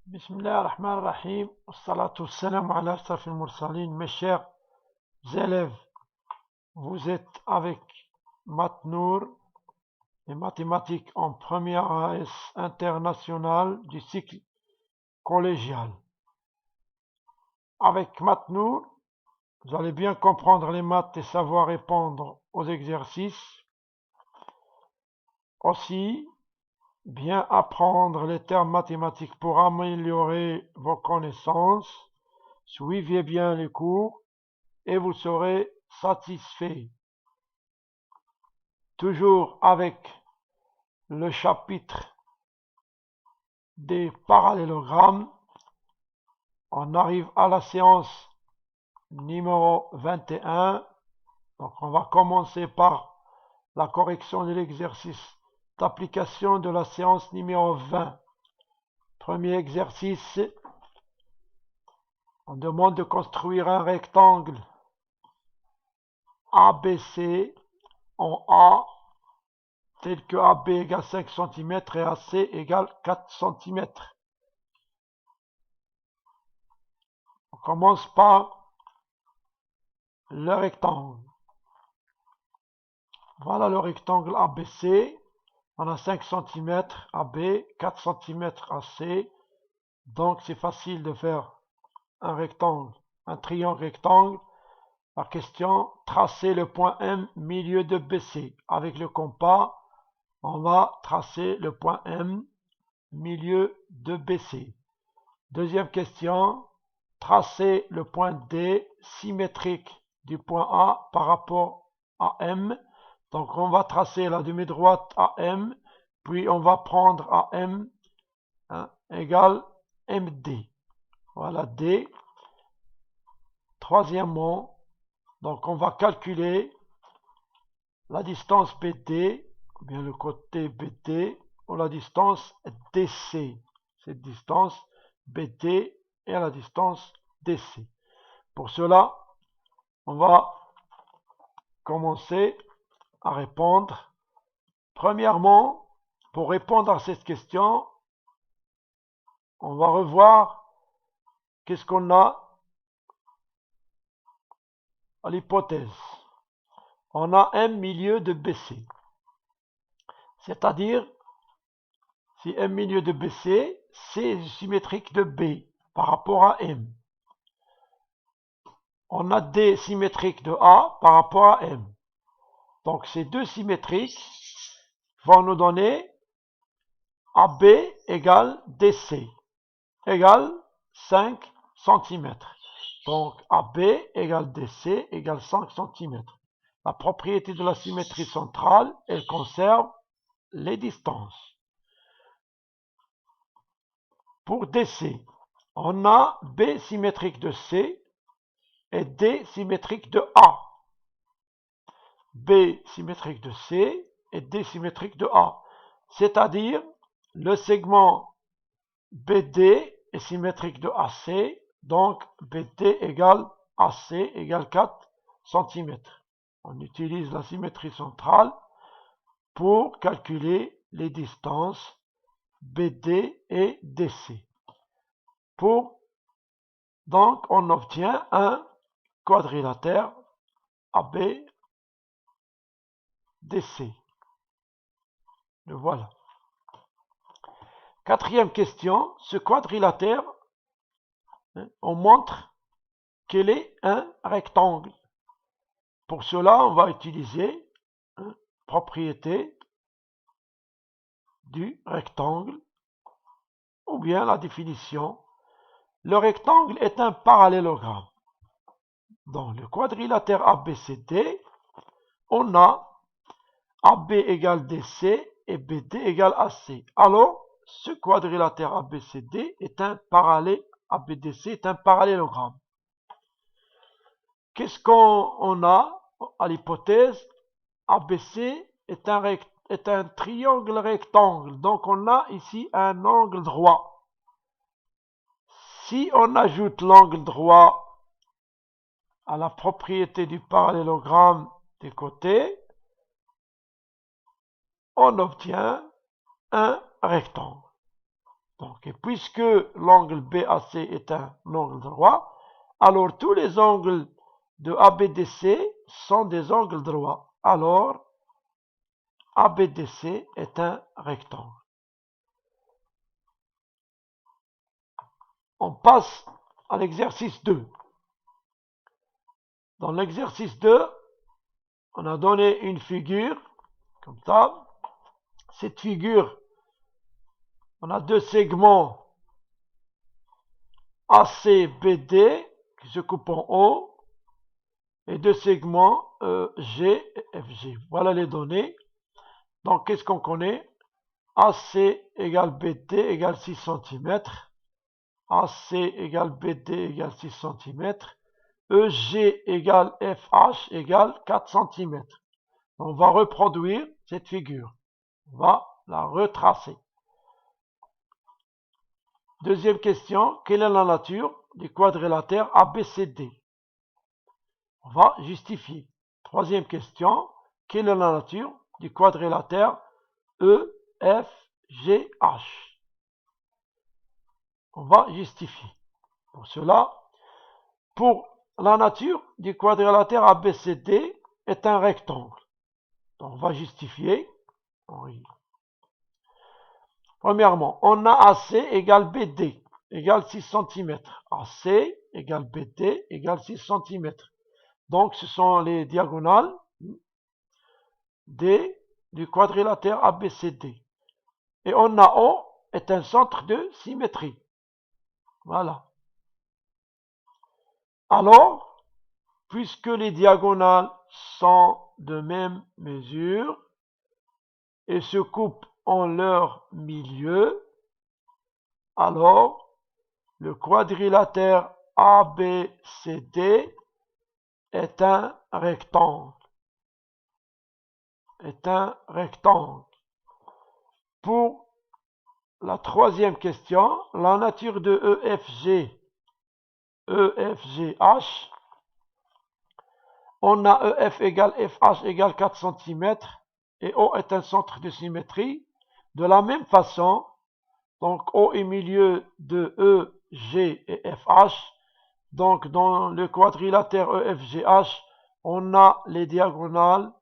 Bismillah ar-Rahman ar-Rahim, salatu salam ala ashraf al-mursalin. Mes chers élèves, vous êtes avec Matnour, les mathématiques en première AS internationale du cycle collégial. Avec Matnour, vous allez bien comprendre les maths et savoir répondre aux exercices. Aussi, bien apprendre les termes mathématiques pour améliorer vos connaissances. Suivez bien les cours et vous serez satisfait. Toujours avec le chapitre des parallélogrammes, on arrive à la séance numéro 21. Donc on va commencer par la correction de l'exercice d'application de la séance numéro 20. Premier exercice, on demande de construire un rectangle ABC en A tel que AB égale 5 cm et AC égale 4 cm. On commence par le rectangle. Voilà le rectangle ABC. On a 5 cm AB, 4 cm AC. Donc c'est facile de faire un rectangle, un triangle rectangle. La question, tracer le point M milieu de BC. Avec le compas, on va tracer le point M milieu de BC. Deuxième question, tracer le point D symétrique du point A par rapport à M. Donc on va tracer la demi-droite AM, puis on va prendre AM égale MD. Voilà D. Troisièmement, donc on va calculer la distance BD, ou bien le côté BD, ou la distance DC. Cette distance BD et la distance DC. Pour cela, on va commencer à répondre. Premièrement, pour répondre à cette question, on va revoir qu'est-ce qu'on a à l'hypothèse. On a M milieu de BC. C'est-à-dire, si M milieu de BC, c'est symétrique de B par rapport à M. On a D symétrique de A par rapport à M. Donc ces deux symétriques vont nous donner AB égale DC égale 5 cm. Donc AB égale DC égale 5 cm. La propriété de la symétrie centrale, elle conserve les distances. Pour DC, on a B symétrique de C et D symétrique de A. B symétrique de C et D symétrique de A. C'est-à-dire, le segment BD est symétrique de AC, donc BD égale AC égale 4 cm. On utilise la symétrie centrale pour calculer les distances BD et DC. Donc, on obtient un quadrilatère AB DC. Le voilà. Quatrième question, ce quadrilatère, on montre qu'il est un rectangle. Pour cela, on va utiliser propriété du rectangle ou bien la définition. Le rectangle est un parallélogramme. Dans le quadrilatère ABCD, on a AB égale DC et BD égale AC. Alors, ce quadrilatère ABCD est un ABDC est un parallélogramme. Qu'est-ce qu'on a à l'hypothèse? ABC est un triangle rectangle. Donc, on a ici un angle droit. Si on ajoute l'angle droit à la propriété du parallélogramme des côtés, on obtient un rectangle. Donc, et puisque l'angle BAC est un angle droit, alors tous les angles de ABDC sont des angles droits. Alors, ABDC est un rectangle. On passe à l'exercice 2. Dans l'exercice 2, on a donné une figure, comme ça. Cette figure, on a deux segments ACBD qui se coupent en haut et deux segments G et FG. Voilà les données. Donc, qu'est-ce qu'on connaît? AC égale BD égale 6 cm. AC égale BD égale 6 cm. EG égale FH égale 4 cm. On va reproduire cette figure. On va la retracer. Deuxième question, quelle est la nature du quadrilatère ABCD? On va justifier. Troisième question, quelle est la nature du quadrilatère EFGH? On va justifier. Pour cela, pour la nature du quadrilatère ABCD est un rectangle. Donc, on va justifier. Oui. Premièrement, on a AC égale BD égale 6 cm. AC égale BD égale 6 cm. Donc, ce sont les diagonales du quadrilatère ABCD. Et on a O est un centre de symétrie. Voilà. Alors, puisque les diagonales sont de même mesure et se coupent en leur milieu, alors le quadrilatère ABCD est un rectangle. Pour la troisième question, la nature de EFGH, on a EF égale FH égale 4 cm et O est un centre de symétrie. De la même façon, donc O est milieu de EG et FH. Donc dans le quadrilatère EFGH, on a les diagonales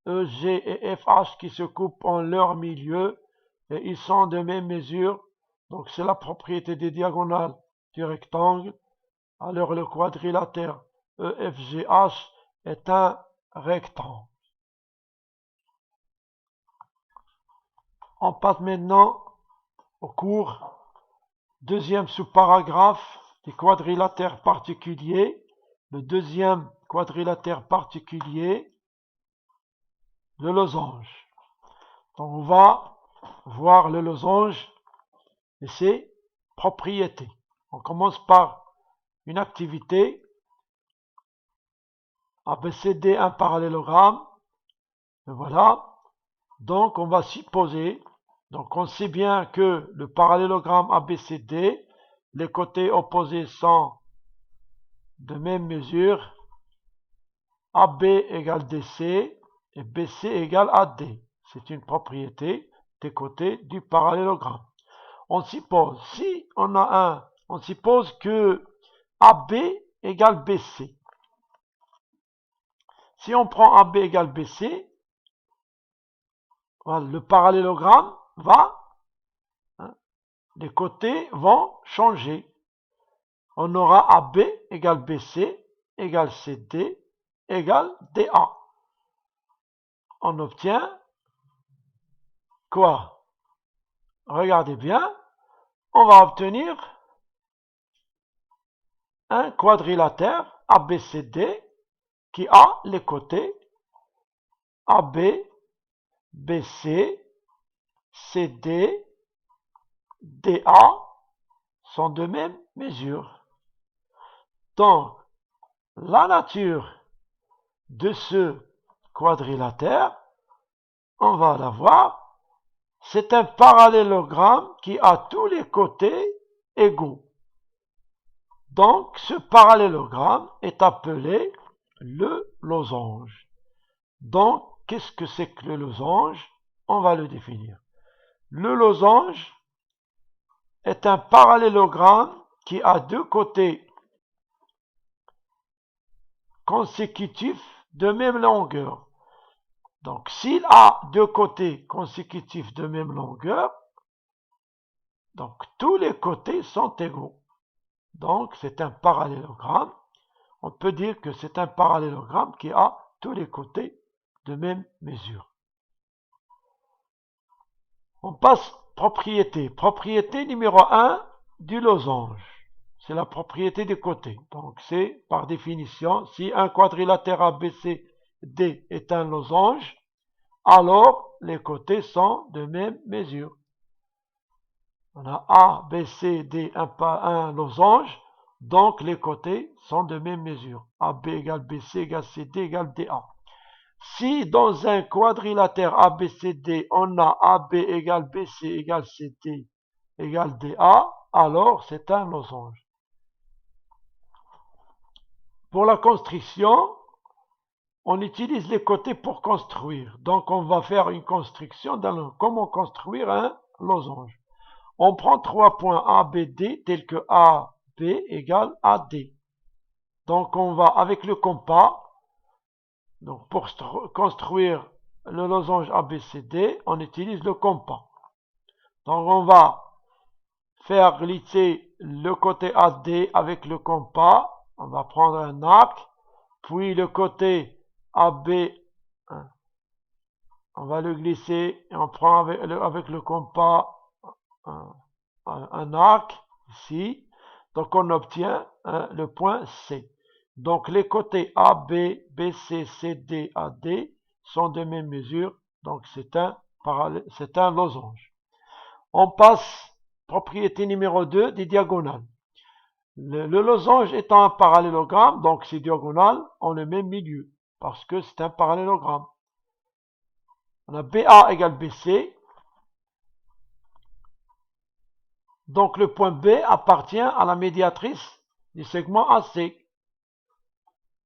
EG et FH qui se coupent en leur milieu et ils sont de même mesure. Donc c'est la propriété des diagonales du rectangle. Alors le quadrilatère EFGH est un rectangle. On passe maintenant au cours. Deuxième sous-paragraphe des quadrilatères particuliers. Le deuxième quadrilatère particulier, le losange. Donc on va voir le losange et ses propriétés. On commence par une activité. ABCD un parallélogramme. Et voilà. Donc on va supposer, donc on sait bien que le parallélogramme ABCD, les côtés opposés sont de même mesure. AB égale DC et BC égale AD. C'est une propriété des côtés du parallélogramme. On suppose, on suppose que AB égale BC. Si on prend AB égale BC, voilà, le parallélogramme les côtés vont changer. On aura AB égale BC égale CD égale DA. On obtient quoi? Regardez bien, on va obtenir un quadrilatère ABCD qui a les côtés AB, BC, CD, DA sont de même mesure. Donc, la nature de ce quadrilatère, on va la voir, c'est un parallélogramme qui a tous les côtés égaux. Donc, ce parallélogramme est appelé le losange. Donc, qu'est-ce que c'est que le losange? On va le définir. Le losange est un parallélogramme qui a deux côtés consécutifs de même longueur. Donc, s'il a deux côtés consécutifs de même longueur, donc tous les côtés sont égaux. Donc, c'est un parallélogramme. On peut dire que c'est un parallélogramme qui a tous les côtés de même mesure. On passe propriété. Propriété numéro 1 du losange. C'est la propriété des côtés. Donc, c'est par définition, si un quadrilatère ABCD est un losange, alors les côtés sont de même mesure. On a A, B, C, D, un losange, donc les côtés sont de même mesure. AB égale BC égale CD égale DA. Si dans un quadrilatère ABCD, on a AB égale BC égale CD égale DA, alors c'est un losange. Pour la construction, on utilise les côtés pour construire. Donc on va faire une construction comment construire un losange. On prend 3 points A, B, D tels que A, B égale AD. Donc on va avec le compas, donc pour construire le losange ABCD, on utilise le compas. Donc on va faire glisser le côté AD avec le compas. On va prendre un arc, puis le côté AB, on va le glisser et on prend avec le compas un arc ici. Donc on obtient le point C. Donc les côtés AB, BC, CD, AD sont de même mesure. Donc c'est un losange. On passe propriété numéro 2 des diagonales. Le losange étant un parallélogramme, donc ces diagonales ont le même milieu, parce que c'est un parallélogramme. On a BA égale BC. Donc le point B appartient à la médiatrice du segment AC.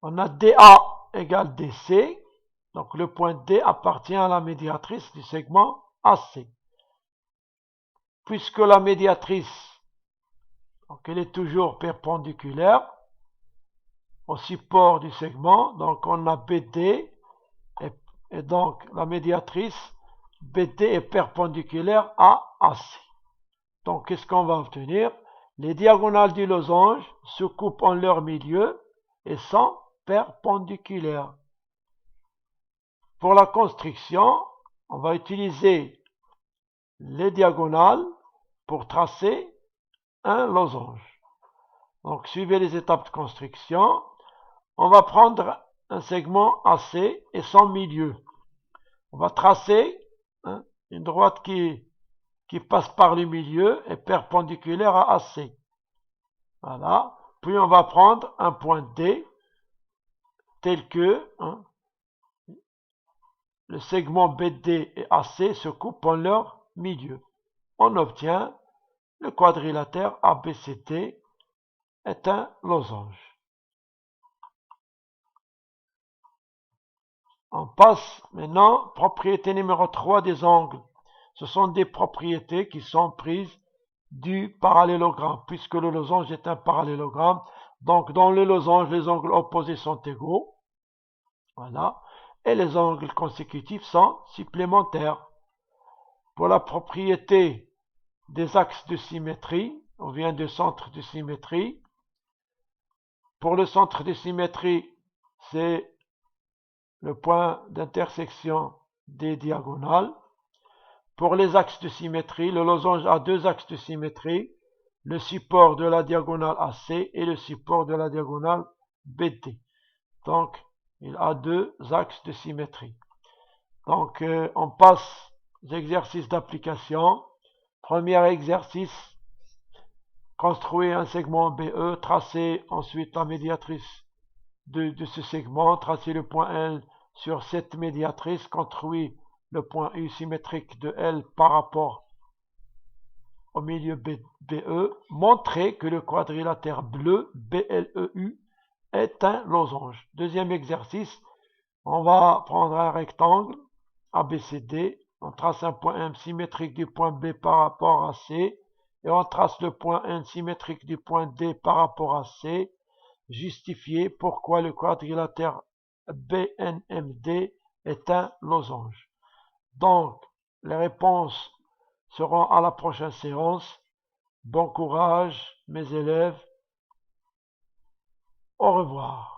On a DA égale DC. Donc le point D appartient à la médiatrice du segment AC. Puisque la médiatrice, donc elle est toujours perpendiculaire au support du segment, donc on a BD, et donc la médiatrice BD est perpendiculaire à AC. Donc qu'est-ce qu'on va obtenir? Les diagonales du losange se coupent en leur milieu et sont perpendiculaires. Pour la construction, on va utiliser les diagonales pour tracer un losange. Donc, suivez les étapes de construction. On va prendre un segment AC et son milieu. On va tracer une droite qui passe par le milieu et perpendiculaire à AC. Voilà. Puis on va prendre un point D tel que le segment BD et AC se coupent en leur milieu. On obtient le quadrilatère ABCD est un losange. On passe maintenant, propriété numéro 3 des angles. Ce sont des propriétés qui sont prises du parallélogramme, puisque le losange est un parallélogramme. Donc dans le losange, les angles opposés sont égaux. Voilà. Et les angles consécutifs sont supplémentaires. Pour la propriété des axes de symétrie, on vient du centre de symétrie. Pour le centre de symétrie, c'est le point d'intersection des diagonales. Pour les axes de symétrie, le losange a deux axes de symétrie, le support de la diagonale AC et le support de la diagonale BD. Donc, il a deux axes de symétrie. Donc, on passe aux exercices d'application. Premier exercice, construire un segment BE, tracer ensuite la médiatrice de ce segment, tracer le point L sur cette médiatrice, construire le point U symétrique de L par rapport au milieu BE, montrer que le quadrilatère bleu BLEU est un losange. Deuxième exercice, on va prendre un rectangle ABCD, on trace un point M symétrique du point B par rapport à C et on trace le point N symétrique du point D par rapport à C. Justifier pourquoi le quadrilatère BNMD est un losange. Donc, les réponses seront à la prochaine séance. Bon courage, mes élèves. Au revoir.